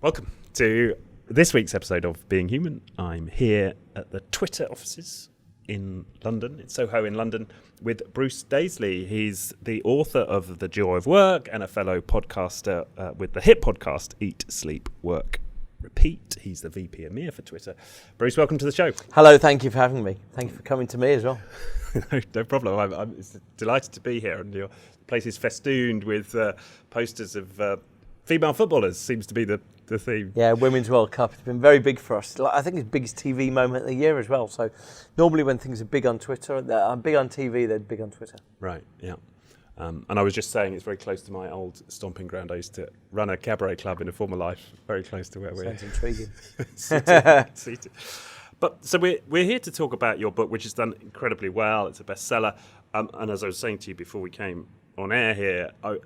Welcome to this week's episode of Being Human. I'm here at the Twitter offices in London, in Soho in London, with Bruce Daisley. He's the author of The Joy of Work and a fellow podcaster with the hit podcast Eat, Sleep, Work, Repeat. He's the VP EMEA for Twitter. Bruce, welcome to the show. Hello, thank you for having me. Thank you for coming to me as well. No problem. I'm delighted to be here, and your place is festooned with posters of female footballers, seems to be the theme. Yeah, Women's World Cup. It's been very big for us. I think it's the biggest TV moment of the year as well. So normally when things are big on Twitter, they're big on TV, they're big on Twitter. Right, yeah. And I was just saying it's very close to my old stomping ground. I used to run a cabaret club in a former life, very close to where we're Sounds intriguing. seated. But so we're here to talk about your book, which has done incredibly well. It's a bestseller. And as I was saying to you before we came on air here, I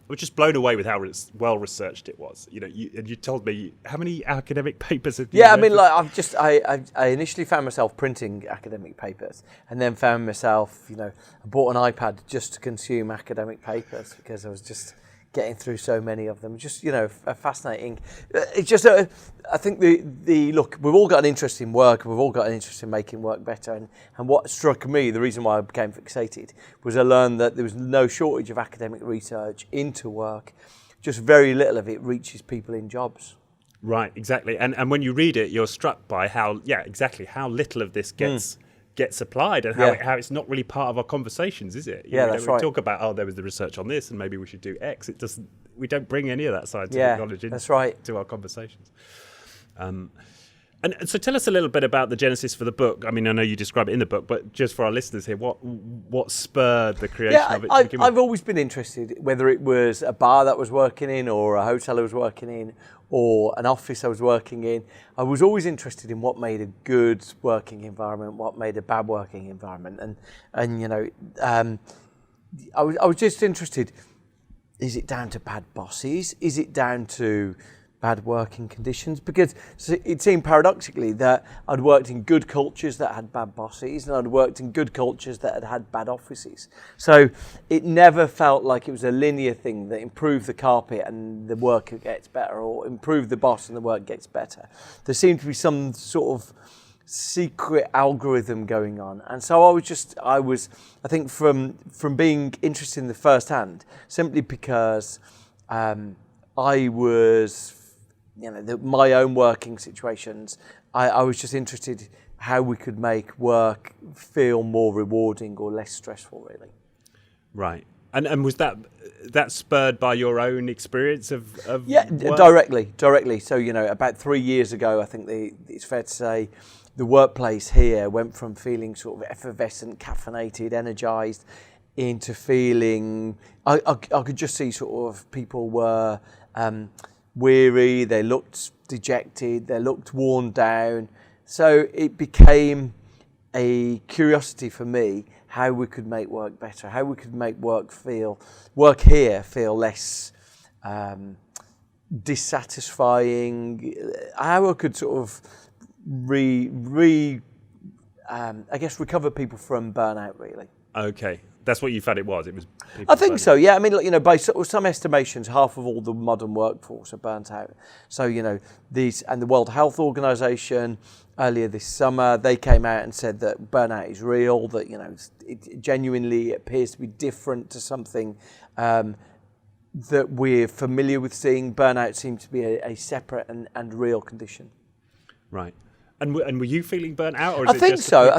was just blown away with how well researched it was. You know, you told me how many academic papers have you Yeah, read? I mean, I initially found myself printing academic papers, and then found myself, I bought an iPad just to consume academic papers because I was just getting through so many of them. Just, fascinating. It's just, I think look, we've all got an interest in work, we've all got an interest in making work better, and what struck me, the reason why I became fixated, was I learned that there was no shortage of academic research into work, just very little of it reaches people in jobs. Right, exactly. And when you read it, you're struck by how little of this gets applied, and how it's not really part of our conversations, is it? That's right. We talk about, there was the research on this and maybe we should do X. We don't bring any of that scientific knowledge into our conversations. And so tell us a little bit about the genesis for the book. I mean, I know you describe it in the book, but just for our listeners here, what spurred the creation of it? I've always been interested, whether it was a bar that I was working in, or a hotel I was working in, or an office I was working in. I was always interested in what made a good working environment, what made a bad working environment. And I was just interested, is it down to bad bosses? Is it down to bad working conditions? Because it seemed paradoxically that I'd worked in good cultures that had bad bosses, and I'd worked in good cultures that had bad offices. So it never felt like it was a linear thing that improved the carpet and the work gets better, or improved the boss and the work gets better. There seemed to be some sort of secret algorithm going on. And so I was I think from being interested in the first hand, simply because I was, my own working situations, I was just interested how we could make work feel more rewarding or less stressful, really. Right. And was that spurred by your own experience of work? Directly. So, about 3 years ago, I think it's fair to say, the workplace here went from feeling sort of effervescent, caffeinated, energised, into feeling, I could just see sort of people were weary, they looked dejected, they looked worn down. So it became a curiosity for me how we could make work better, how we could make work here feel less dissatisfying, how I could sort of recover people from burnout, really. Okay. That's what you found it was? I think so, yeah. I mean, by some estimations, half of all the modern workforce are burnt out. So, and the World Health Organization, earlier this summer, they came out and said that burnout is real, that, it genuinely appears to be different to something that we're familiar with seeing. Burnout seems to be a separate and real condition. Right. And were you feeling burnt out? Or I think so. I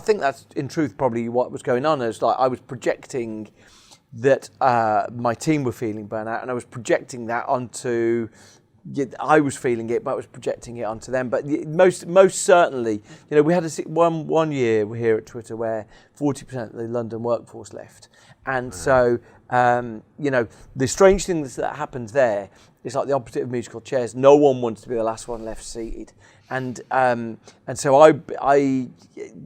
think that's in truth probably what was going on. Is like I was projecting that my team were feeling burnt out, and I was projecting that onto. I was feeling it, but I was projecting it onto them. But most certainly, we had one year here at Twitter where 40% of the London workforce left, and so the strange thing that happens there is like the opposite of musical chairs. No one wants to be the last one left seated. And so I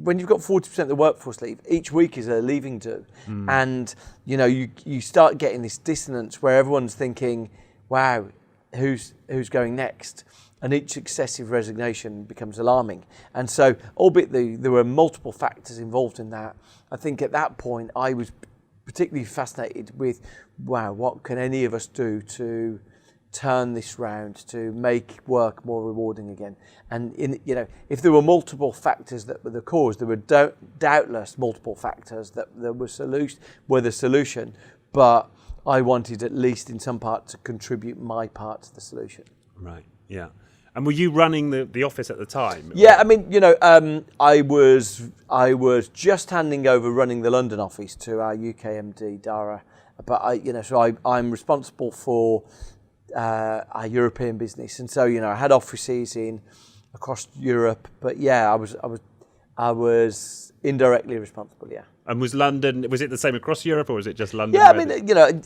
when you've got 40% of the workforce leave, each week is a leaving do, and you start getting this dissonance where everyone's thinking, "Wow, who's going next?" And each successive resignation becomes alarming. And so, albeit there were multiple factors involved in that, I think at that point I was particularly fascinated with, wow, what can any of us do to turn this round, to make work more rewarding again. And if there were multiple factors that were the cause, there were doubtless multiple factors that were the solution. But I wanted, at least in some part, to contribute my part to the solution. Right. Yeah. And were you running the office at the time? Yeah, I mean, I was just handing over running the London office to our UK MD, Dara. But I'm responsible for our European business, and so I had offices across Europe. But yeah, I was indirectly responsible. Yeah. And was it the same across Europe, or was it just London? Yeah, I mean,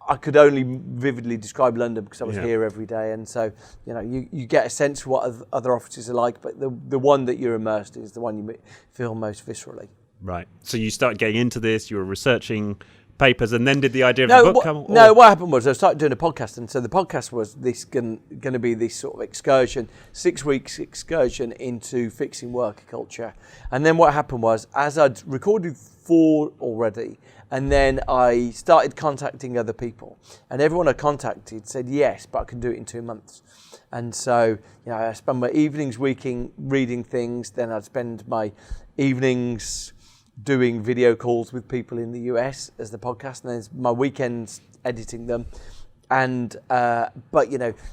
I could only vividly describe London because I was here every day, and so you get a sense of what other offices are like. But the one that you're immersed in is the one you feel most viscerally. Right. So you started getting into this. You were researching papers, and then did the idea of the book come? No, what happened was I started doing a podcast, and so the podcast was going to be this sort of excursion, 6 weeks excursion into fixing work culture. And then what happened was, as I'd recorded 4 already, and then I started contacting other people, and everyone I contacted said yes, but I can do it in 2 months. And so I spend my evenings reading things, then I'd spend my evenings doing video calls with people in the US as the podcast, and then my weekends editing them. And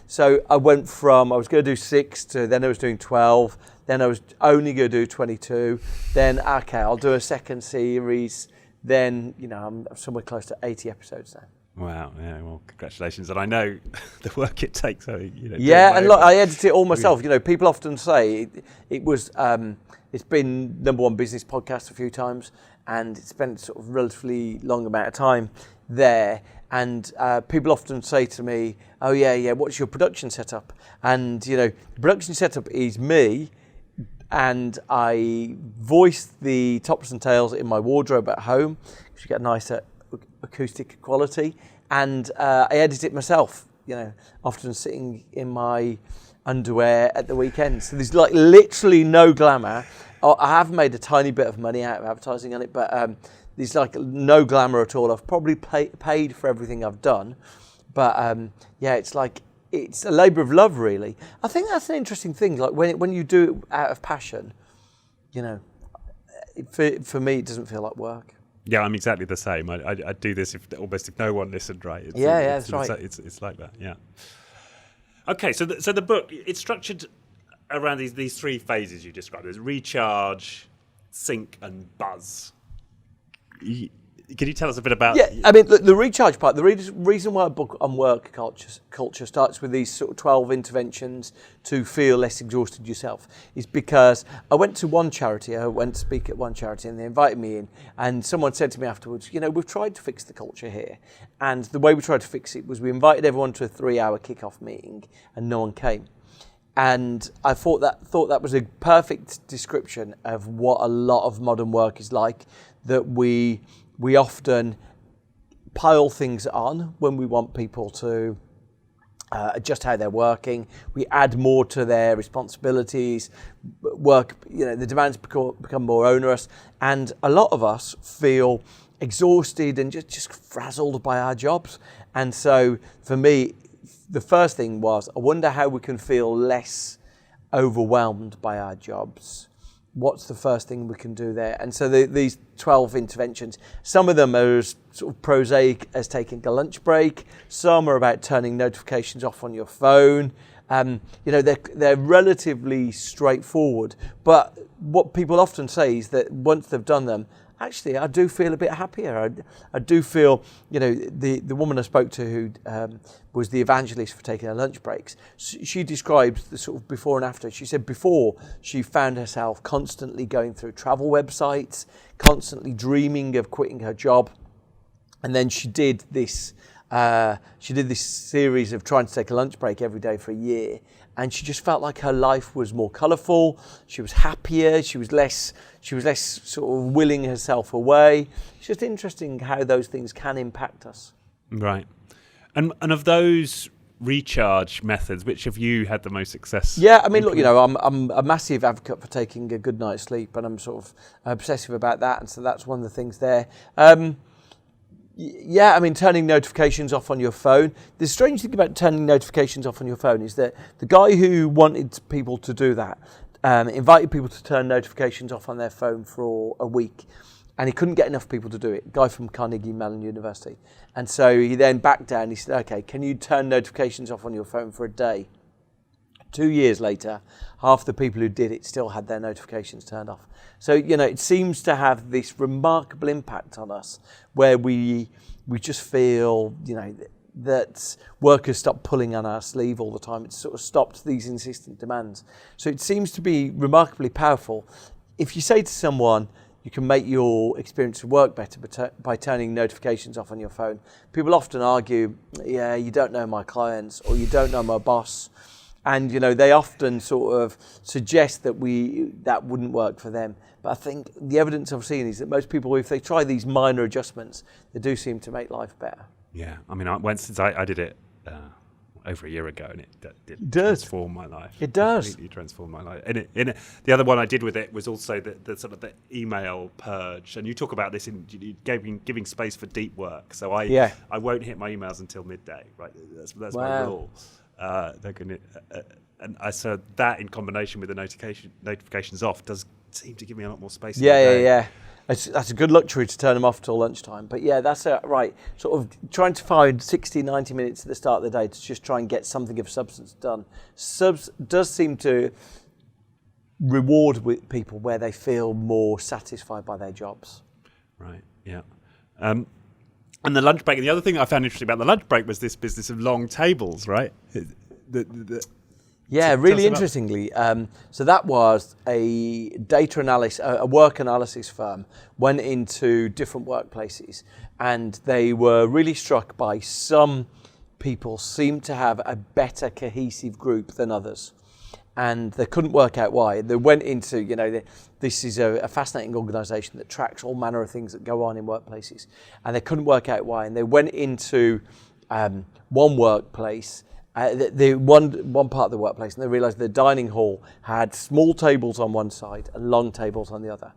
so I went from, I was going to do 6 to then I was doing 12, then I was only going to do 22, then okay, I'll do a second series, then I'm somewhere close to 80 episodes now. Wow, yeah, well, congratulations. And I know the work it takes. Yeah, and look, I edit it all myself. People often say it was, it's been #1 business podcast a few times, and it's spent sort of relatively long amount of time there. And people often say to me, oh yeah, what's your production setup? And, the production setup is me, and I voice the tops and tails in my wardrobe at home, because you get a nicer acoustic quality, and I edit it myself, often sitting in my underwear at the weekend. So there's literally no glamour. I have made a tiny bit of money out of advertising on it, but there's no glamour at all. I've probably paid for everything I've done, but it's a labour of love, really. I think that's an interesting thing. Like when you do it out of passion, for me it doesn't feel like work. Yeah, I'm exactly the same. I'd do this if no one listened, right? That's right. It's like that, yeah. Okay, so the book, it's structured around these 3 phases you described. There's recharge, sync, and buzz. Can you tell us a bit about? Yeah, I mean, the recharge part, the reason why a book on work culture starts with these sort of 12 interventions to feel less exhausted yourself is because I went to speak at one charity, and they invited me in, and someone said to me afterwards, we've tried to fix the culture here, and the way we tried to fix it was we invited everyone to a 3-hour kick-off meeting, and no one came. And I thought that was a perfect description of what a lot of modern work is like, that we often pile things on when we want people to adjust how they're working. We add more to their responsibilities. Work, the demands become more onerous, and a lot of us feel exhausted and just frazzled by our jobs. And so for me, the first thing was, I wonder how we can feel less overwhelmed by our jobs. What's the first thing we can do there? And so these 12 interventions, some of them are as sort of prosaic as taking a lunch break. Some are about turning notifications off on your phone. They're relatively straightforward. But what people often say is that once they've done them, actually, I do feel a bit happier. I do feel, the woman I spoke to who was the evangelist for taking her lunch breaks, she describes the sort of before and after. She said before, she found herself constantly going through travel websites, constantly dreaming of quitting her job. And then she did this series of trying to take a lunch break every day for a year. And she just felt like her life was more colourful. She was happier. She was less sort of willing herself away. It's just interesting how those things can impact us. Right. And of those recharge methods, which have you had the most success? Yeah, I mean, look, I'm a massive advocate for taking a good night's sleep, and I'm sort of obsessive about that. And so that's one of the things there. Yeah, I mean, turning notifications off on your phone. The strange thing about turning notifications off on your phone is that the guy who wanted people to do that invited people to turn notifications off on their phone for a week, and he couldn't get enough people to do it. Guy from Carnegie Mellon University. And so he then backed down. He said, okay, can you turn notifications off on your phone for a day? 2 years later, half the people who did it still had their notifications turned off. So, it seems to have this remarkable impact on us where we just feel, that workers stop pulling on our sleeve all the time. It's sort of stopped these insistent demands. So it seems to be remarkably powerful. If you say to someone, you can make your experience of work better by turning notifications off on your phone, people often argue, yeah, you don't know my clients or you don't know my boss. And, they often sort of suggest that that wouldn't work for them. But I think the evidence I've seen is that most people, if they try these minor adjustments, they do seem to make life better. Yeah, I mean, I did it over a year ago, and it transform my life. It does. Completely transform my life. And the other one I did with it was also the sort of the email purge. And you talk about this in giving space for deep work. So I won't hit my emails until midday. Right, that's my rule. And I said that in combination with the notifications off does seem to give me a lot more space. Yeah. That's a good luxury to turn them off till lunchtime. But yeah, that's right. Sort of trying to find 60, 90 minutes at the start of the day to just try and get something of substance done. Does seem to reward with people where they feel more satisfied by their jobs. Right, yeah. And the lunch break, and the other thing I found interesting about the lunch break was this business of long tables, right? Yeah, really interestingly. So that was a data analysis, a work analysis firm, went into different workplaces, and they were really struck by some people seemed to have a better cohesive group than others. And they couldn't work out why. They went into, this is a fascinating organisation that tracks all manner of things that go on in workplaces. And they couldn't work out why. And they went into one workplace, one part of the workplace, and they realised the dining hall had small tables on one side and long tables on the other.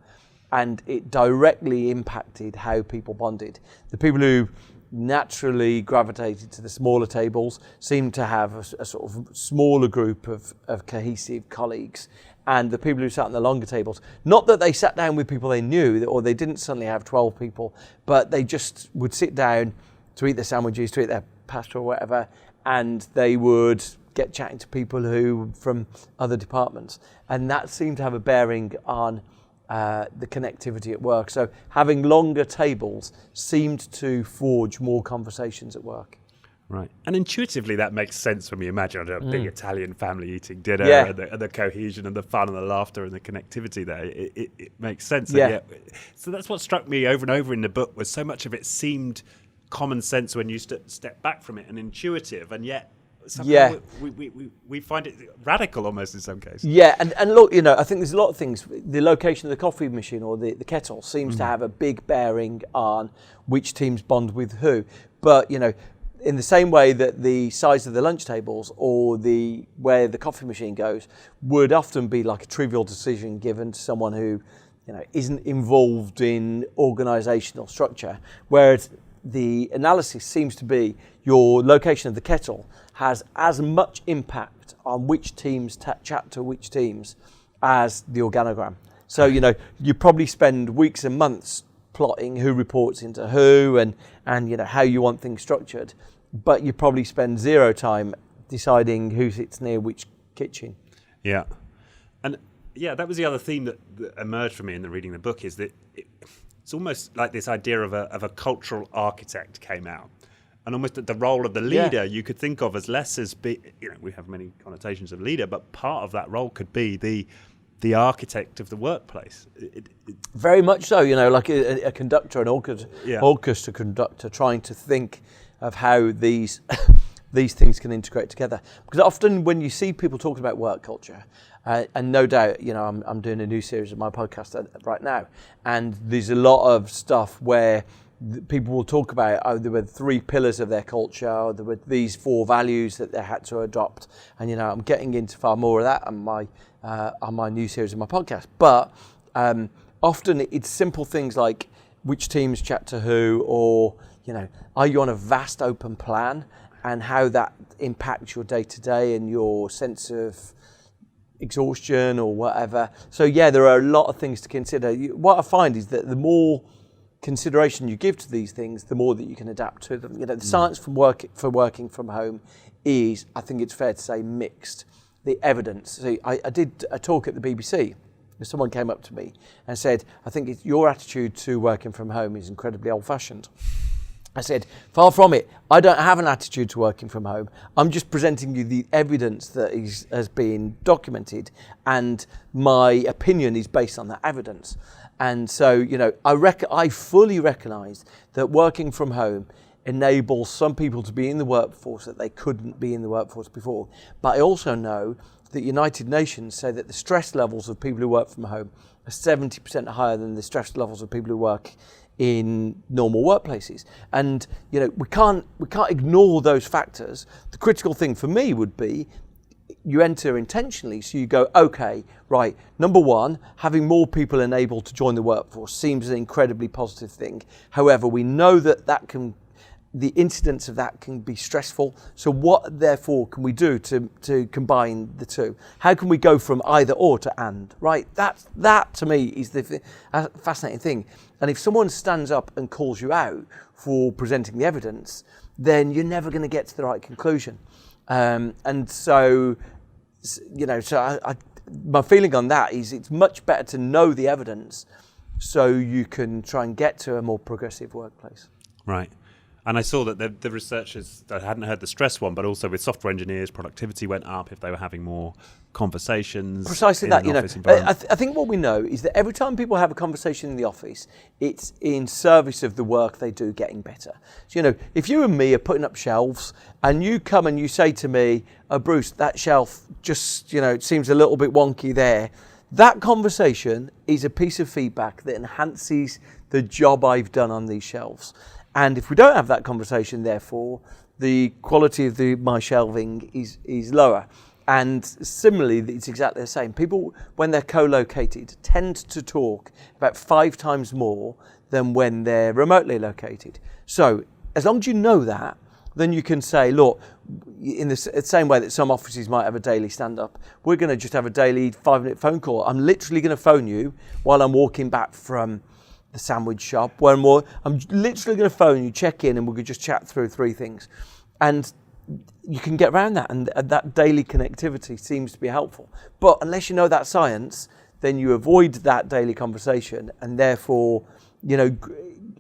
And it directly impacted how people bonded. The people who naturally gravitated to the smaller tables seemed to have a sort of smaller group of cohesive colleagues, and the people who sat on the longer tables, not that they sat down with people they knew or they didn't suddenly have 12 people, but they just would sit down to eat their sandwiches, to eat their pasta or whatever, and they would get chatting to people who from other departments, and that seemed to have a bearing on the connectivity at work. So having longer tables seemed to forge more conversations at work. Right. And intuitively that makes sense when we imagine a big Italian family eating dinner and the cohesion and the fun and the laughter and the connectivity there. It makes sense. Yeah. So that's what struck me over and over in the book, was so much of it seemed common sense when you step back from it and intuitive, and yet somehow we find it radical almost in some cases. Yeah, and look, I think there's a lot of things. The location of the coffee machine or the kettle seems to have a big bearing on which teams bond with who. But, in the same way that the size of the lunch tables or where the coffee machine goes would often be like a trivial decision given to someone who, isn't involved in organisational structure, whereas the analysis seems to be your location of the kettle has as much impact on which teams chat to which teams as the organogram. So, you probably spend weeks and months plotting who reports into who and how you want things structured, but you probably spend zero time deciding who sits near which kitchen. Yeah. And that was the other theme that emerged for me in the reading the book, is that it's almost like this idea of a cultural architect came out. And almost the role of the leader you could think of as less as we have many connotations of leader, but part of that role could be the architect of the workplace. Very much so, like a conductor, an orchestra conductor trying to think of how these things can integrate together. Because often when you see people talking about work culture, and no doubt, I'm doing a new series of my podcast right now, and there's a lot of stuff where people will talk about, there were 3 pillars of their culture, or there were these 4 values that they had to adopt. And, I'm getting into far more of that on my new series of my podcast. But often it's simple things like which teams chat to who, or, are you on a vast open plan, and how that impacts your day-to-day and your sense of exhaustion or whatever. So yeah, there are a lot of things to consider. What I find is that the more consideration you give to these things, the more that you can adapt to them. The science for working from home is, I think it's fair to say, mixed. The evidence. See, I did a talk at the BBC. Someone came up to me and said, I think your attitude to working from home is incredibly old-fashioned. I said, far from it. I don't have an attitude to working from home. I'm just presenting you the evidence that has been documented, and my opinion is based on that evidence. And so, I fully recognise that working from home enables some people to be in the workforce that they couldn't be in the workforce before. But I also know that United Nations say that the stress levels of people who work from home are 70% higher than the stress levels of people who work in normal workplaces. And we can't ignore those factors. The critical thing for me would be you enter intentionally. So you go, okay, right, number one, having more people enabled to join the workforce seems an incredibly positive thing. However, we know the incidence of that can be stressful. So what, therefore, can we do to combine the two? How can we go from either or to and, right? That to me is the fascinating thing. And if someone stands up and calls you out for presenting the evidence, then you're never going to get to the right conclusion. And so, my feeling on that is it's much better to know the evidence so you can try and get to a more progressive workplace. Right. And I saw that the researchers, I hadn't heard the stress one, but also with software engineers, productivity went up if they were having more conversations. Precisely that, I I think what we know is that every time people have a conversation in the office, it's in service of the work they do getting better. So, if you and me are putting up shelves and you come and you say to me, oh, Bruce, that shelf just, it seems a little bit wonky there. That conversation is a piece of feedback that enhances the job I've done on these shelves. And if we don't have that conversation, therefore, the quality of my shelving is lower. And similarly, it's exactly the same. People, when they're co-located, tend to talk about 5 times more than when they're remotely located. So as long as you know that, then you can say, look, in the same way that some offices might have a daily stand-up, we're going to just have a daily 5-minute phone call. I'm literally going to phone you while I'm walking back from the sandwich shop. I'm literally going to phone you, check in, and we could just chat through 3 things. And you can get around that, and that daily connectivity seems to be helpful. But unless you know that science, then you avoid that daily conversation, and therefore,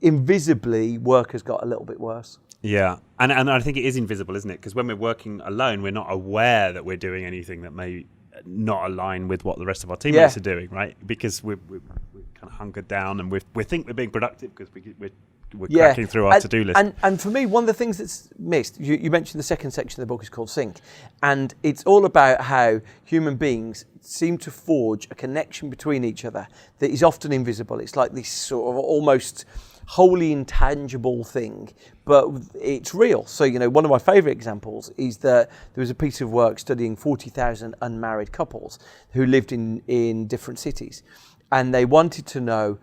invisibly, work has got a little bit worse. Yeah, and I think it is invisible, isn't it? Because when we're working alone, we're not aware that we're doing anything that may not align with what the rest of our teammates are doing, right? Because we're kind of hunkered down, and we think we're being productive because we're cracking through our to-do list. And for me, one of the things that's missed, you mentioned the second section of the book is called Sync, and it's all about how human beings seem to forge a connection between each other that is often invisible. It's like this sort of almost wholly intangible thing, but it's real. So, one of my favourite examples is that there was a piece of work studying 40,000 unmarried couples who lived in different cities. And they wanted to know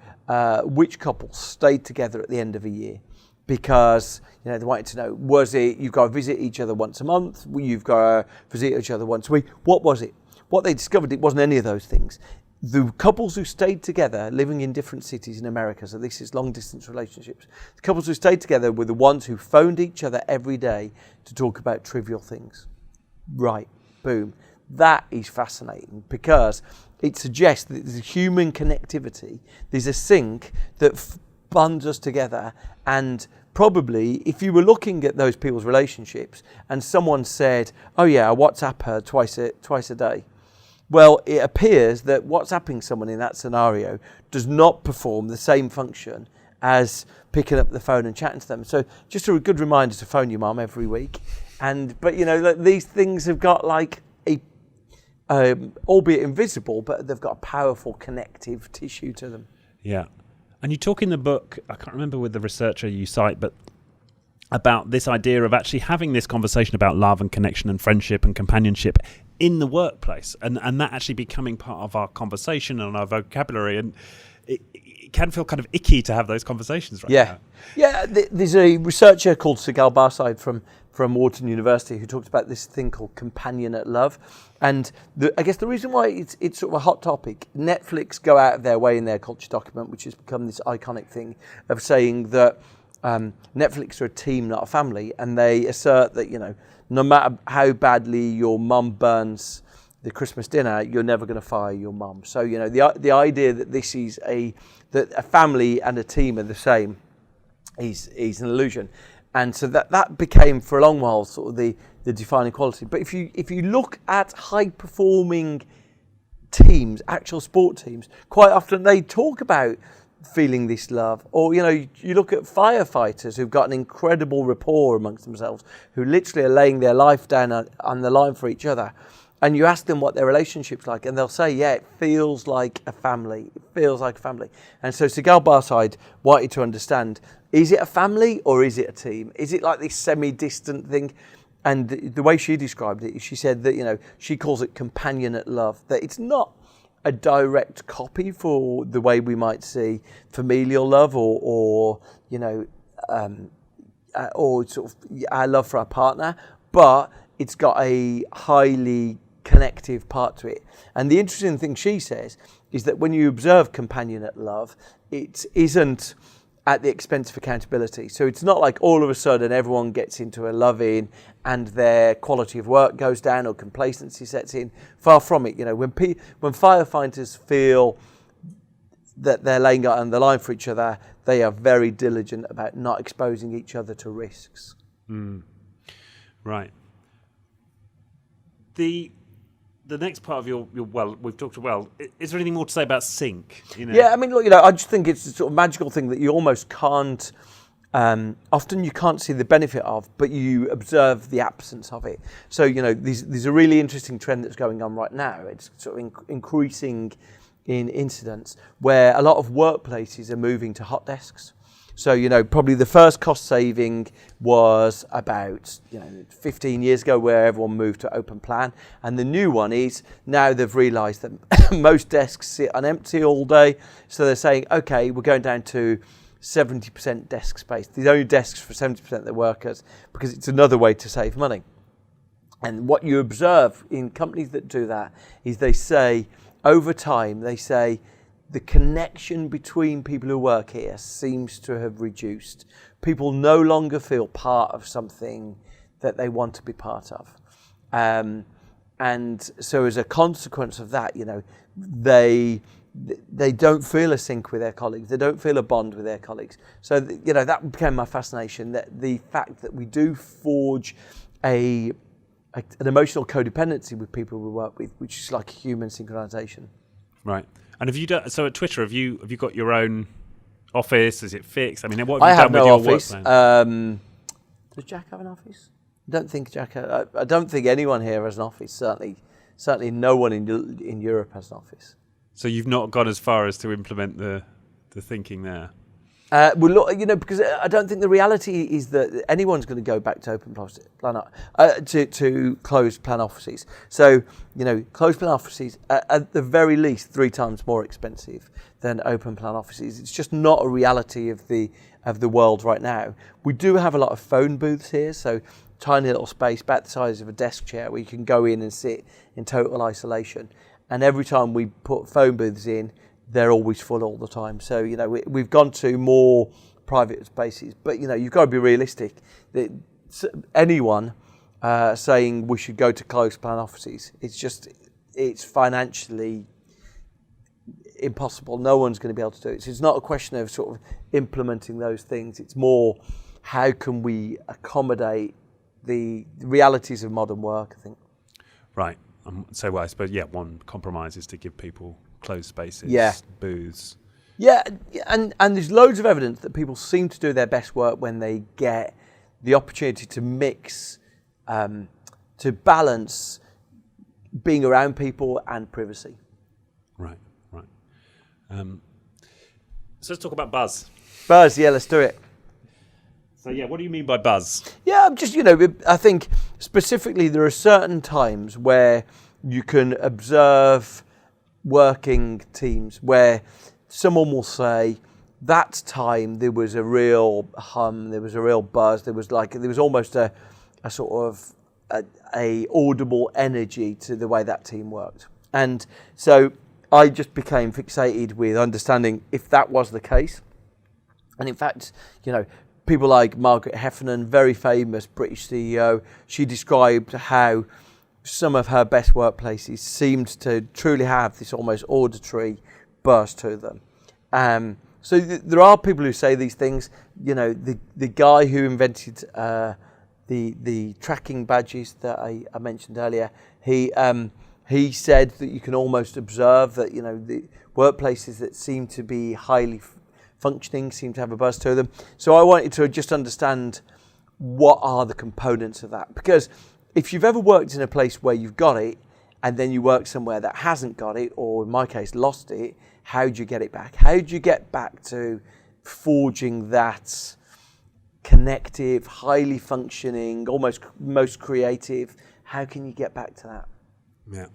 which couples stayed together at the end of a year, because they wanted to know, was it you've got to visit each other once a month, you've got to visit each other once a week? What was it? What they discovered, it wasn't any of those things. The couples who stayed together living in different cities in America, so this is long distance relationships, the couples who stayed together were the ones who phoned each other every day to talk about trivial things. Right, boom. That is fascinating, because it suggests that there's a human connectivity, there's a sync that bonds us together. And probably if you were looking at those people's relationships and someone said, oh yeah, I WhatsApp her twice a day, well, it appears that WhatsApping someone in that scenario does not perform the same function as picking up the phone and chatting to them. So just a good reminder to phone your mum every week. But these things have got like albeit invisible, but they've got a powerful connective tissue to them. Yeah. And you talk in the book, I can't remember with the researcher you cite, but about this idea of actually having this conversation about love and connection and friendship and companionship in the workplace, and that actually becoming part of our conversation and our vocabulary. And can feel kind of icky to have those conversations right now. Yeah, there's a researcher called Sigal Barside from Wharton University who talked about this thing called companionate love. And I guess the reason why it's sort of a hot topic, Netflix go out of their way in their culture document, which has become this iconic thing of saying that Netflix are a team, not a family. And they assert that, no matter how badly your mum burns the Christmas dinner, you're never going to fire your mum. So, the idea that this is that a family and a team are the same is an illusion. And so that became for a long while sort of the defining quality. But if you look at high performing teams, actual sport teams, quite often they talk about feeling this love. Or, you look at firefighters who've got an incredible rapport amongst themselves, who literally are laying their life down on the line for each other. And you ask them what their relationship's like, and they'll say, yeah, it feels like a family. It feels like a family. And so Sigal Barside wanted to understand, is it a family or is it a team? Is it like this semi-distant thing? And the way she described it, she said that, she calls it companionate love, that it's not a direct copy for the way we might see familial love or sort of our love for our partner, but it's got a highly connective part to it. And the interesting thing she says is that when you observe companionate love, it isn't at the expense of accountability. So it's not like all of a sudden everyone gets into a love-in and their quality of work goes down or complacency sets in. Far from it. When firefighters feel that they're laying out on the line for each other, they are very diligent about not exposing each other to risks. Right. The next part of your we've talked about. Is there anything more to say about sync? Yeah, I mean, look, I just think it's a sort of magical thing that you almost can't. Often you can't see the benefit of, but you observe the absence of it. So there's a really interesting trend that's going on right now. It's sort of increasing in incidents where a lot of workplaces are moving to hot desks. So, probably the first cost saving was about, 15 years ago where everyone moved to open plan. And the new one is now they've realised that most desks sit on empty all day. So they're saying, okay, we're going down to 70% desk space. These only desks for 70% of the workers because it's another way to save money. And what you observe in companies that do that is they say, over time, the connection between people who work here seems to have reduced. People no longer feel part of something that they want to be part of. And so as a consequence of that, they don't feel a sync with their colleagues. They don't feel a bond with their colleagues. So, that became my fascination, that the fact that we do forge an emotional codependency with people we work with, which is like human synchronization. Right. And have you done so at Twitter? Have you got your own office? Is it fixed? I mean, what have you done with your office. Work plan? Does Jack have an office? I don't think anyone here has an office. Certainly, no one in Europe has an office. So you've not gone as far as to implement the thinking there. Well, look, because I don't think the reality is that anyone's going to go back to open plan to closed plan offices. So, closed plan offices are at the very least 3 times more expensive than open plan offices. It's just not a reality of the world right now. We do have a lot of phone booths here, so tiny little space about the size of a desk chair where you can go in and sit in total isolation. And every time we put phone booths in, they're always full all the time. So, we've gone to more private spaces. But, you've got to be realistic. Anyone saying we should go to closed plan offices, it's financially impossible. No one's going to be able to do it. So it's not a question of sort of implementing those things. It's more how can we accommodate the realities of modern work, I think. Right. So I suppose, one compromise is to give people closed spaces, booths. Yeah, and there's loads of evidence that people seem to do their best work when they get the opportunity to mix, to balance being around people and privacy. Right. So let's talk about buzz. Buzz, let's do it. So what do you mean by buzz? Yeah, just, I think specifically there are certain times where you can observe working teams where someone will say, that time there was a real hum, there was a real buzz, there was almost a sort of a audible energy to the way that team worked. And so I just became fixated with understanding if that was the case. And in fact, people like Margaret Heffernan, very famous British CEO, she described how some of her best workplaces seemed to truly have this almost auditory buzz to them. So there are people who say these things. The guy who invented the tracking badges that I mentioned earlier, he said that you can almost observe that the workplaces that seem to be highly functioning seem to have a buzz to them. So I wanted to just understand what are the components of that, because if you've ever worked in a place where you've got it and then you work somewhere that hasn't got it, or in my case lost it, how do you get it back? How do you get back to forging that connective, highly functioning, almost most creative? How can you get back to that? Yeah.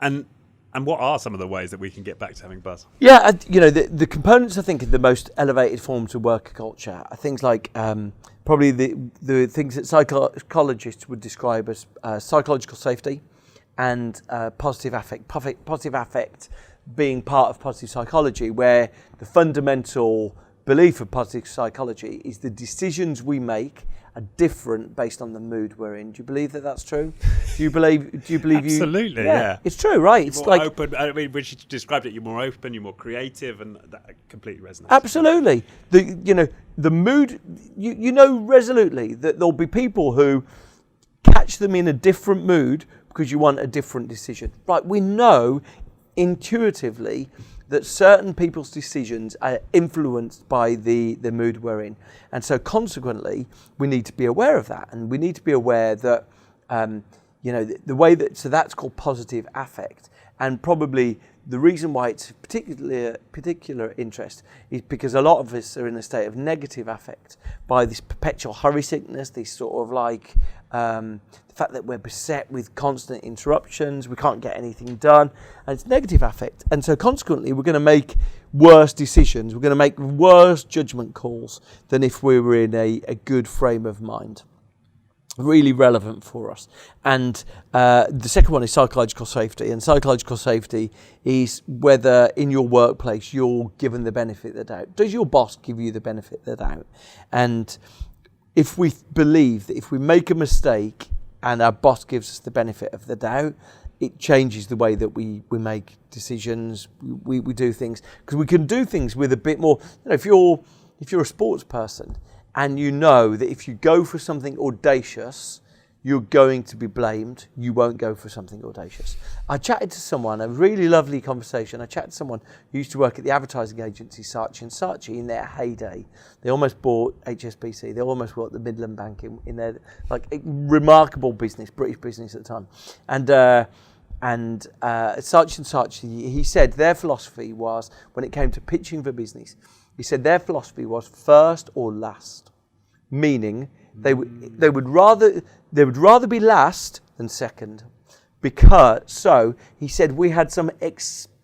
And what are some of the ways that we can get back to having buzz? Yeah, the components I think of the most elevated forms of work culture are things like probably the things that psychologists would describe as psychological safety and positive affect. Positive affect being part of positive psychology, where the fundamental belief of positive psychology is the decisions we make are different based on the mood we're in. Do you believe that that's true? Do you believe Absolutely, yeah. It's true, right? It's more open. I mean, when she described it, you're more open, you're more creative, and that completely resonates. Absolutely. The mood, resolutely that there'll be people who catch them in a different mood because you want a different decision. Right, we know intuitively that certain people's decisions are influenced by the mood we're in. And so consequently, we need to be aware of that. And we need to be aware that, the way that, so that's called positive affect. And probably the reason why it's particular interest is because a lot of us are in a state of negative affect by this perpetual hurry sickness, this sort of like, the fact that we're beset with constant interruptions, we can't get anything done, and it's negative affect. And so consequently, we're going to make worse decisions, we're going to make worse judgment calls than if we were in a good frame of mind. Really relevant for us. And the second one is psychological safety. And psychological safety is whether in your workplace you're given the benefit of the doubt. Does your boss give you the benefit of the doubt? And if we believe that if we make a mistake and our boss gives us the benefit of the doubt, it changes the way that we make decisions, we do things. Because we can do things with a bit more, if you're a sports person and you know that if you go for something audacious, you're going to be blamed, you won't go for something audacious. I chatted to someone, a really lovely conversation. I chatted to someone who used to work at the advertising agency Saatchi & Saatchi in their heyday. They almost bought HSBC, they almost bought the Midland Bank in their a remarkable business, British business at the time. And Saatchi & Saatchi, he said their philosophy was, when it came to pitching for business, he said their philosophy was first or last, meaning they would rather be last than second, because so he said we had some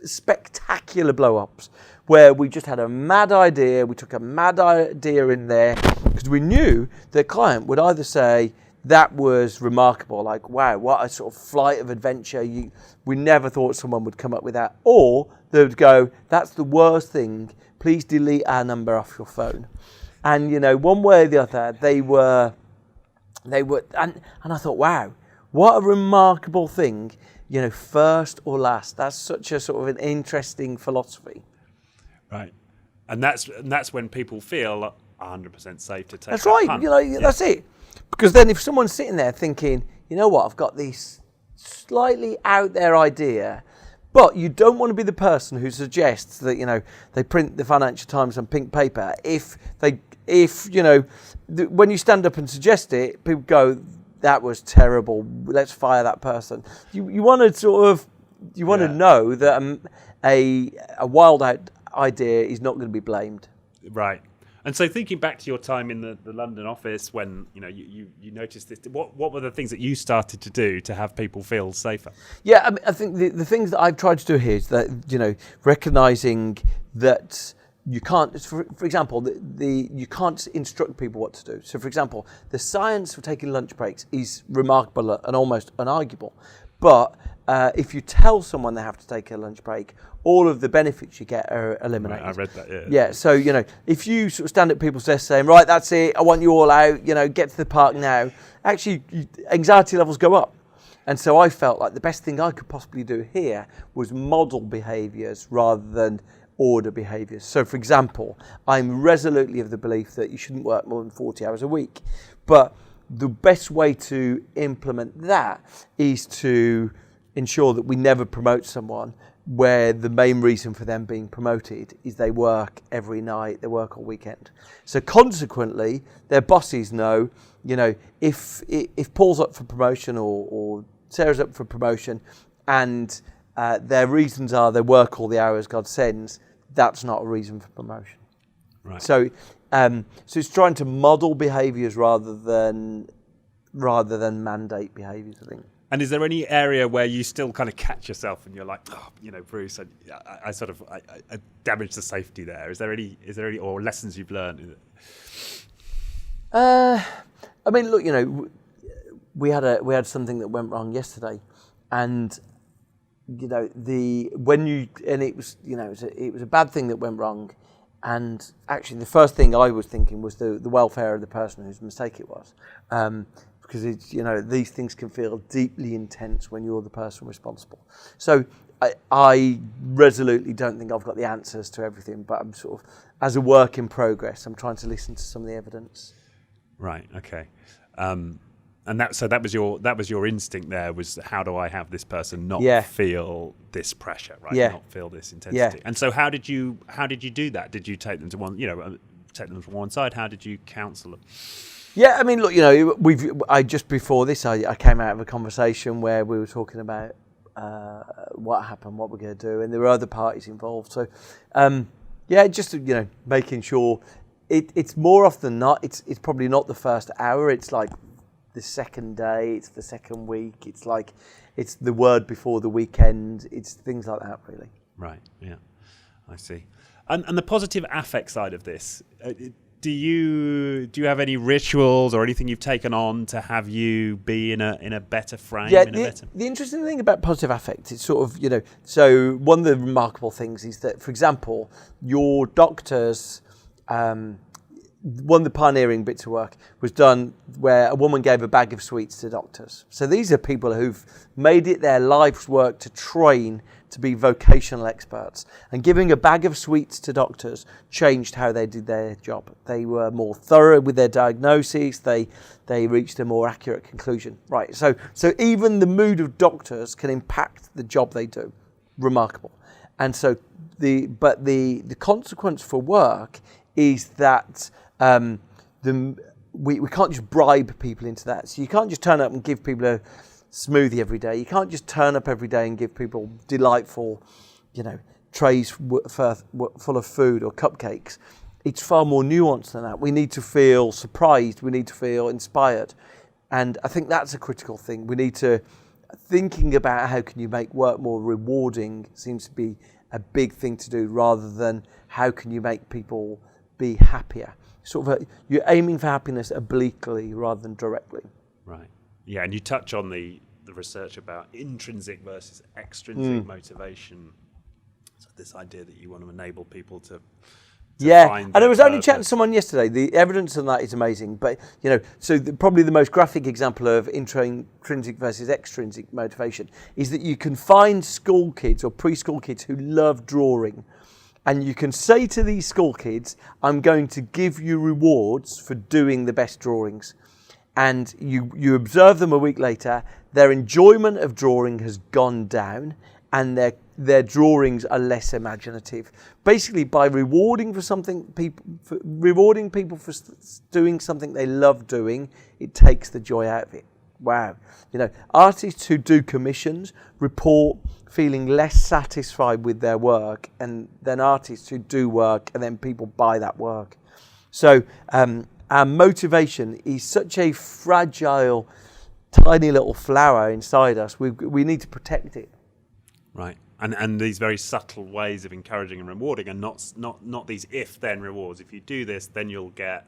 spectacular blow-ups where we just had a mad idea, we took a mad idea in there because we knew the client would either say that was remarkable, like wow, what a sort of flight of adventure, we never thought someone would come up with that, or they would go, that's the worst thing, please delete our number off your phone. And one way or the other, they were, and I thought, wow, what a remarkable thing, first or last. That's such a sort of an interesting philosophy. Right, and that's when people feel 100% safe to take. That's right. Punt. That's it. Because then, if someone's sitting there thinking, you know what, I've got this slightly out there idea. But you don't want to be the person who suggests that, they print the Financial Times on pink paper. When you stand up and suggest it, people go, that was terrible, let's fire that person. You want to to know that a wild out idea is not going to be blamed. Right. And so thinking back to your time in the London office when you noticed this, what were the things that you started to do to have people feel safer? Yeah, I mean, I think the things that I've tried to do here is that, recognising that you can't, for example, you can't instruct people what to do. So, for example, the science of taking lunch breaks is remarkable and almost unarguable. But if you tell someone they have to take a lunch break, all of the benefits you get are eliminated. Right, I read that, yeah. Yeah, so, if you sort of stand at people's desks saying, right, that's it, I want you all out, get to the park now, actually, anxiety levels go up. And so I felt like the best thing I could possibly do here was model behaviours rather than order behaviours. So, for example, I'm resolutely of the belief that you shouldn't work more than 40 hours a week. But the best way to implement that is to ensure that we never promote someone where the main reason for them being promoted is they work every night, they work all weekend. So consequently, their bosses know, if Paul's up for promotion or Sarah's up for promotion and their reasons are they work all the hours God sends, that's not a reason for promotion. Right. So it's trying to model behaviours rather than mandate behaviours, I think. And is there any area where you still kind of catch yourself and you're like, Bruce, I damaged the safety there? Is there any or lessons you've learned? I mean, look, we had something that went wrong yesterday, and it was a bad thing that went wrong, and actually the first thing I was thinking was the welfare of the person whose mistake it was. Because these things can feel deeply intense when you're the person responsible. So I resolutely don't think I've got the answers to everything, but I'm sort of, as a work in progress, I'm trying to listen to some of the evidence. Right. Okay. And that was your instinct there, was how do I have this person not feel this pressure, right? Yeah. Not feel this intensity. Yeah. And so how did you do that? Did you take them to one side? How did you counsel them? Yeah, I mean, look, just before this, I came out of a conversation where we were talking about what happened, what we're going to do, and there were other parties involved. So, just making sure it's more often than not, it's probably not the first hour. It's like the second day, it's the second week. It's like it's the word before the weekend. It's things like that, really. Right. Yeah, I see. And the positive affect side of this. Do you have any rituals or anything you've taken on to have you be in a better frame? Yeah, the interesting thing about positive affect is sort of, so one of the remarkable things is that, for example, your doctors, one of the pioneering bits of work was done where a woman gave a bag of sweets to doctors. So these are people who've made it their life's work to train to be vocational experts. And giving a bag of sweets to doctors changed how they did their job. They were more thorough with their diagnoses. They reached a more accurate conclusion. Right. So even the mood of doctors can impact the job they do. Remarkable. And so the consequence for work is that we can't just bribe people into that. So you can't just turn up and give people a smoothie every day. You can't just turn up every day and give people delightful, trays full of food or cupcakes. It's far more nuanced than that. We need to feel surprised. We need to feel inspired. And I think that's a critical thing. We need to, thinking about how can you make work more rewarding seems to be a big thing to do, rather than how can you make people be happier. You're aiming for happiness obliquely rather than directly. Right. Yeah, and you touch on the research about intrinsic versus extrinsic motivation. So this idea that you want to enable people to find. And I was only chatting to someone yesterday. The evidence on that is amazing. But probably the most graphic example of intrinsic versus extrinsic motivation is that you can find school kids or preschool kids who love drawing. And you can say to these school kids, I'm going to give you rewards for doing the best drawings. And you observe them a week later, their enjoyment of drawing has gone down and their drawings are less imaginative. Basically, by rewarding people for doing something they love doing, it takes the joy out of it. Wow. Artists who do commissions report feeling less satisfied with their work than artists who do work and then people buy that work. So our motivation is such a fragile, tiny little flower inside us. We need to protect it. Right. And these very subtle ways of encouraging and rewarding, and not these if-then rewards. If you do this, then you'll get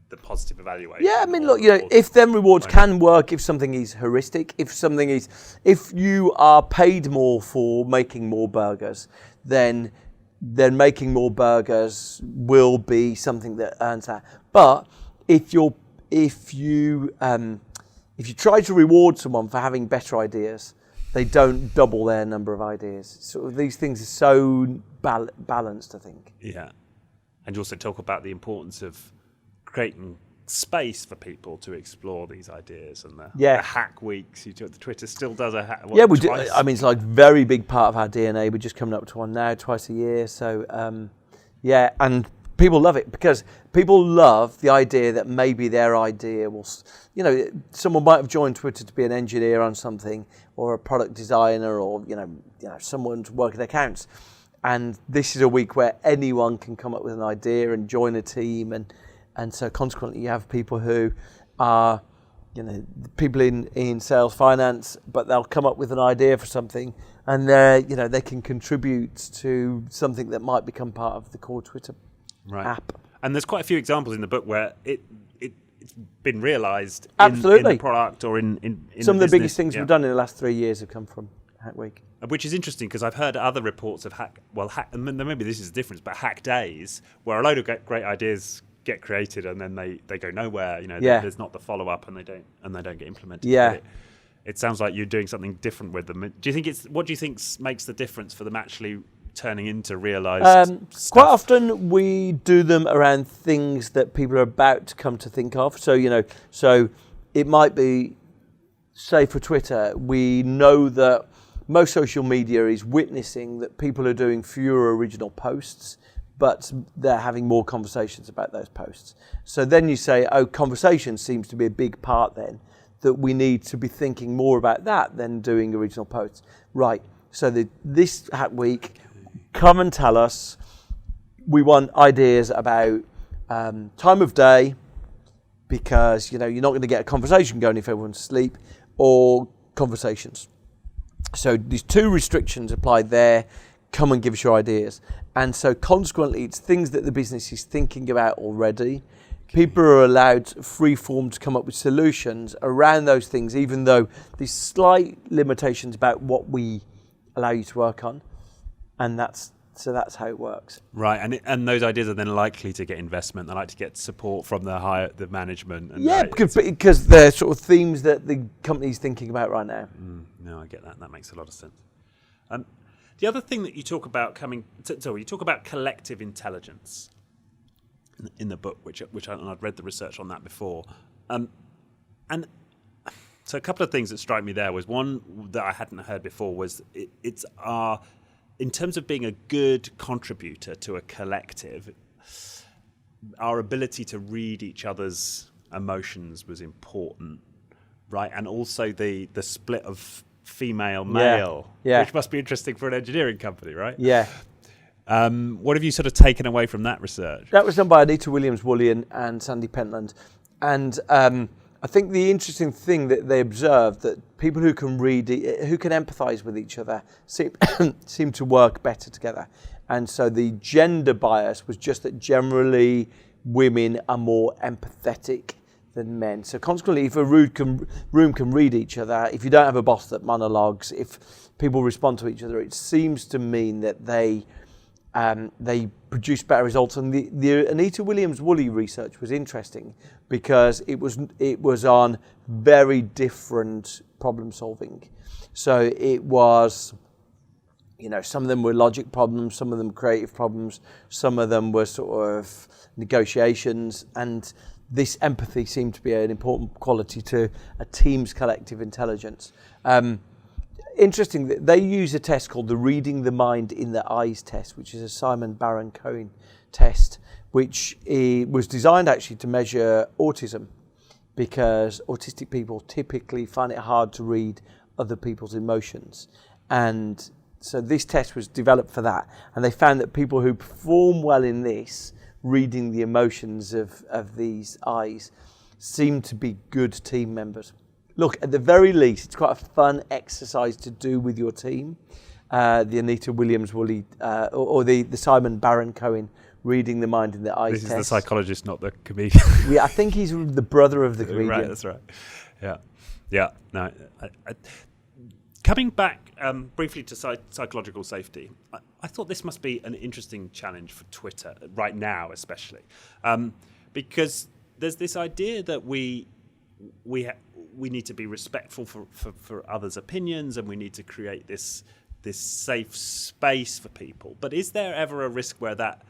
the positive evaluation. Yeah, I mean, look, if-then rewards can work if something is heuristic. If you are paid more for making more burgers, then making more burgers will be something that earns that. But if you try to reward someone for having better ideas, they don't double their number of ideas. So these things are so balanced, I think. Yeah. And you also talk about the importance of creating space for people to explore these ideas, and the hack weeks. The Twitter still does a hack. Yeah, we do. I mean, it's like very big part of our DNA. We're just coming up to one now, twice a year. So, and people love it because people love the idea that maybe their idea will, someone might have joined Twitter to be an engineer on something, or a product designer, or someone's working accounts, and this is a week where anyone can come up with an idea and join a team, and so consequently you have people who are people in sales, finance, but they'll come up with an idea for something, and they can contribute to something that might become part of the core Twitter app. And there's quite a few examples in the book where it's been realised in the product or in some of the biggest things we've done in the last 3 years have come from Hack Week. Which is interesting because I've heard other reports of and maybe this is the difference, but hack days where a load of great ideas get created and then they go nowhere. There's not the follow up and they don't get implemented. Yeah. It sounds like you're doing something different with them. What do you think makes the difference for them actually turning into realised stuff? Quite often we do them around things that people are about to come to think of. So, so it might be, say for Twitter, we know that most social media is witnessing that people are doing fewer original posts, but they're having more conversations about those posts. So then you say, conversation seems to be a big part then, that we need to be thinking more about that than doing original posts. Right, so this Hack Week, come and tell us, we want ideas about time of day, because you're not going to get a conversation going if everyone's asleep, or conversations. So these two restrictions applied there. Come and give us your ideas. And so consequently, it's things that the business is thinking about already. People are allowed free form to come up with solutions around those things, even though there's slight limitations about what we allow you to work on. And that's how it works. Right, and those ideas are then likely to get investment. They like to get support from the management. And because they're sort of themes that the company's thinking about right now. No, I get that. That makes a lot of sense. The other thing that you talk about you talk about collective intelligence in the book, which I'd read the research on that before, and so a couple of things that strike me there was one that I hadn't heard before was it's our, in terms of being a good contributor to a collective, our ability to read each other's emotions was important, right? And also the split of female male, which must be interesting for an engineering company, right? Yeah. What have you sort of taken away from that research? That was done by Anita Williams-Woolley and Sandy Pentland. And I think the interesting thing that they observed, that people who can read, who can empathise with each other, seem to work better together. And so the gender bias was just that generally women are more empathetic than men. So consequently, if a room can read each other, if you don't have a boss that monologues, if people respond to each other, it seems to mean that they produce better results. And the Anita Williams-Woolley research was interesting because it was on very different problem solving. So it was, some of them were logic problems, some of them creative problems, some of them were sort of negotiations, and this empathy seemed to be an important quality to a team's collective intelligence. Interesting that they use a test called the Reading the Mind in the Eyes test, which is a Simon Baron-Cohen test, which was designed actually to measure autism, because autistic people typically find it hard to read other people's emotions. And so this test was developed for that. And they found that people who perform well in this reading the emotions of these eyes, seem to be good team members. Look, at the very least, it's quite a fun exercise to do with your team. The Anita Williams-Woolley or the Simon Baron-Cohen reading the mind and the eyes This test. is the psychologist, not the comedian. Yeah, I think he's the brother of the comedian. Right, that's right. Yeah. No, coming back briefly to psychological safety, I thought this must be an interesting challenge for Twitter right now, especially because there's this idea that we need to be respectful for others' opinions, and we need to create this safe space for people. But is there ever a risk where that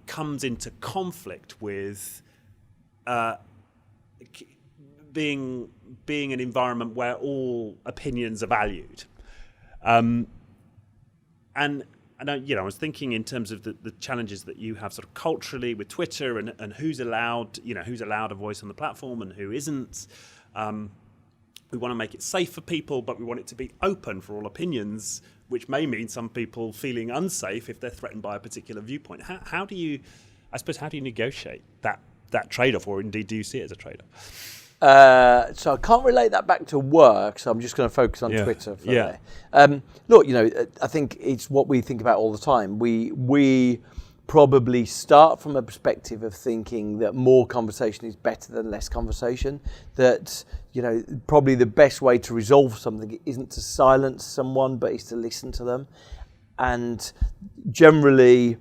comes into conflict with being an environment where all opinions are valued? And I was thinking in terms of the challenges that you have sort of culturally with Twitter and who's allowed a voice on the platform and who isn't. We want to make it safe for people, but we want it to be open for all opinions, which may mean some people feeling unsafe if they're threatened by a particular viewpoint. How do you negotiate that trade-off, or indeed do you see it as a trade-off? So I can't relate that back to work, so I'm just going to focus on Twitter for there. Look, I think it's what we think about all the time. We probably start from a perspective of thinking that more conversation is better than less conversation, that probably the best way to resolve something isn't to silence someone, but is to listen to them. And generally,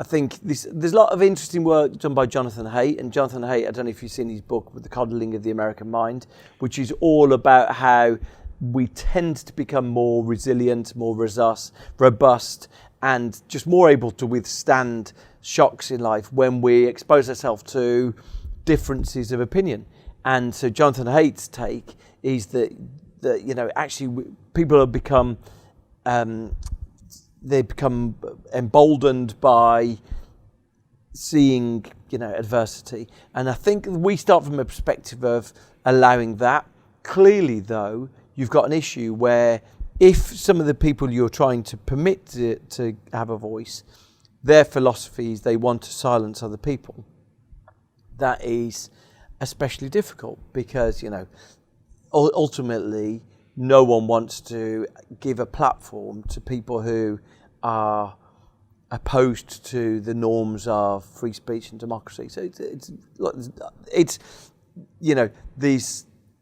I think there's a lot of interesting work done by Jonathan Haidt. And Jonathan Haidt, I don't know if you've seen his book, with The Coddling of the American Mind, which is all about how we tend to become more resilient, more robust, and just more able to withstand shocks in life when we expose ourselves to differences of opinion. And so Jonathan Haidt's take is that actually people have become they become emboldened by seeing adversity. And I think we start from a perspective of allowing that. Clearly, though, you've got an issue where if some of the people you're trying to permit to have a voice, their philosophy is they want to silence other people, that is especially difficult because, ultimately no one wants to give a platform to people who are opposed to the norms of free speech and democracy. So it's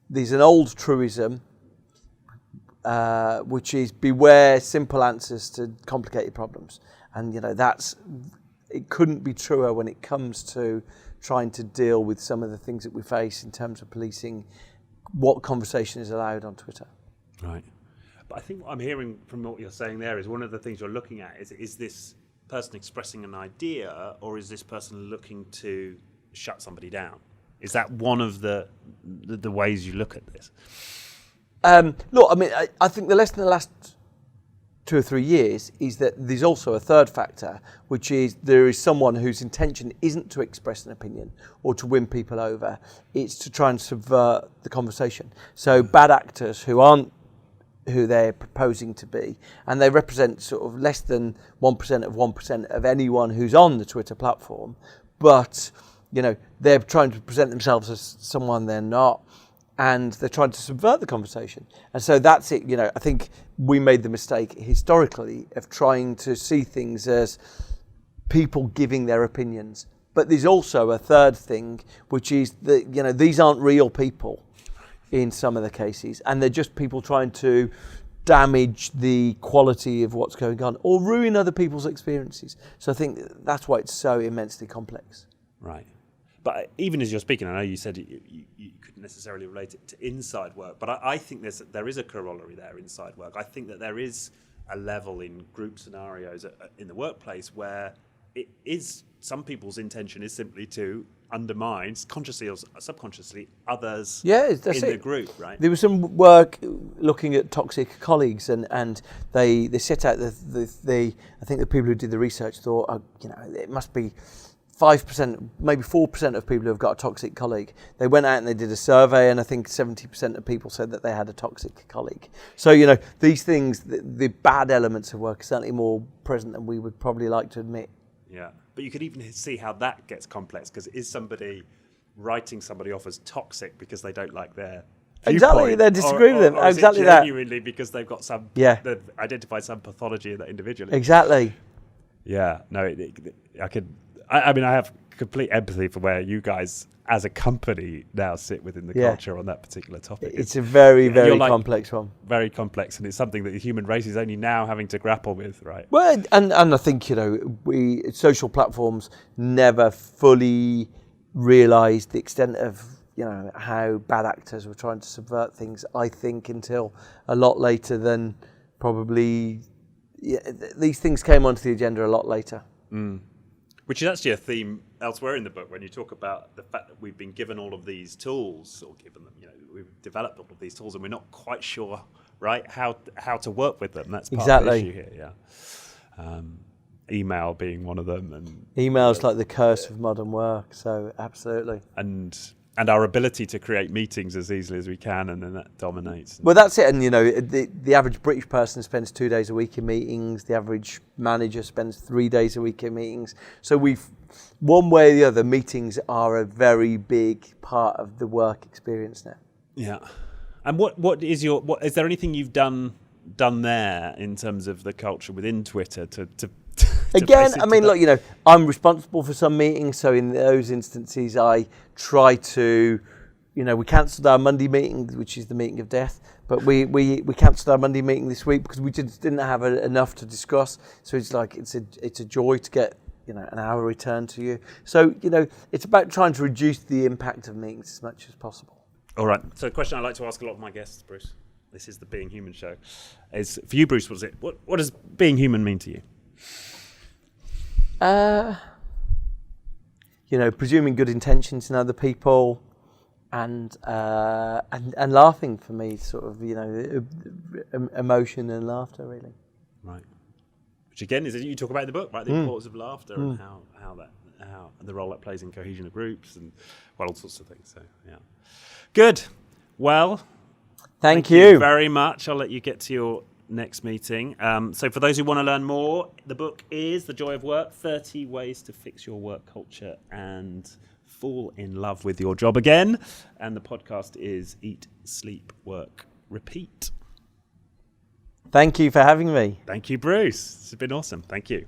there's an old truism which is beware simple answers to complicated problems, and it couldn't be truer when it comes to trying to deal with some of the things that we face in terms of policing what conversation is allowed on Twitter. Right. But I think what I'm hearing from what you're saying there is one of the things you're looking at is this person expressing an idea, or is this person looking to shut somebody down? Is that one of the ways you look at this? Look, I think the lesson in the last 2 or 3 years is that there's also a third factor, which is there is someone whose intention isn't to express an opinion or to win people over, it's to try and subvert the conversation. So bad actors who aren't who they're proposing to be, and they represent sort of less than 1% of anyone who's on the Twitter platform, but they're trying to present themselves as someone they're not, and they're trying to subvert the conversation. And so that's it. I think we made the mistake historically of trying to see things as people giving their opinions. But there's also a third thing, which is that these aren't real people in some of the cases, and they're just people trying to damage the quality of what's going on or ruin other people's experiences. So I think that's why it's so immensely complex. Right. But even as you're speaking, I know you said you couldn't necessarily relate it to inside work, but I think there is a corollary there inside work. I think that there is a level in group scenarios in the workplace where it is some people's intention is simply to undermine, consciously or subconsciously, others in the group, right? There was some work looking at toxic colleagues, and they set out the I think the people who did the research thought, it must be 5%, maybe 4% of people who have got a toxic colleague. They went out and they did a survey, and I think 70% of people said that they had a toxic colleague. So, these things, the bad elements of work are certainly more present than we would probably like to admit. Yeah. but you could even see how that gets complex, because is somebody writing somebody off as toxic because they don't like their Exactly, they disagree with them. Or Exactly is it that. genuinely because they've got they've identified some pathology in that individual. Exactly. Yeah, no, I mean, I have complete empathy for where you guys as a company now sit within the culture on that particular topic. It's a very, very complex one. Very complex, and it's something that the human race is only now having to grapple with, right? Well, and I think, social platforms never fully realised the extent of, how bad actors were trying to subvert things, I think, until a lot later than probably... these things came onto the agenda a lot later. Which is actually a theme elsewhere in the book, when you talk about the fact that we've been given all of these tools, or given them, we've developed all of these tools, and we're not quite sure, right, how to work with them. That's part of the issue here, email being one of them. And email's like the curse of modern work, so absolutely. And our ability to create meetings as easily as we can, and then that dominates. Well, that's it. And, the average British person spends 2 days a week in meetings. The average manager spends 3 days a week in meetings. So one way or the other, meetings are a very big part of the work experience now. Yeah. And what is there anything you've done there in terms of the culture within Twitter to Again, I mean, look, I'm responsible for some meetings, so in those instances, I try to, we cancelled our Monday meeting, which is the meeting of death, but we cancelled our Monday meeting this week because we just didn't have enough to discuss. So it's like it's a joy to get an hour return to you. So it's about trying to reduce the impact of meetings as much as possible. All right. So a question I like to ask a lot of my guests, Bruce. This is the Being Human show. Is for you, Bruce. What does being human mean to you? Presuming good intentions in other people, and laughing for me, sort of, emotion and laughter, really. Right. Which again is you talk about in the book, right? The importance of laughter and how the role that plays in cohesion of groups and all sorts of things. So yeah, good. Well, thank you very much. I'll let you get to your next meeting. So for those who want to learn more, the book is The Joy of Work, 30 Ways to Fix Your Work Culture and Fall in Love with Your Job Again. And the podcast is Eat, Sleep, Work, Repeat. Thank you for having me. Thank you, Bruce. It's been awesome. Thank you.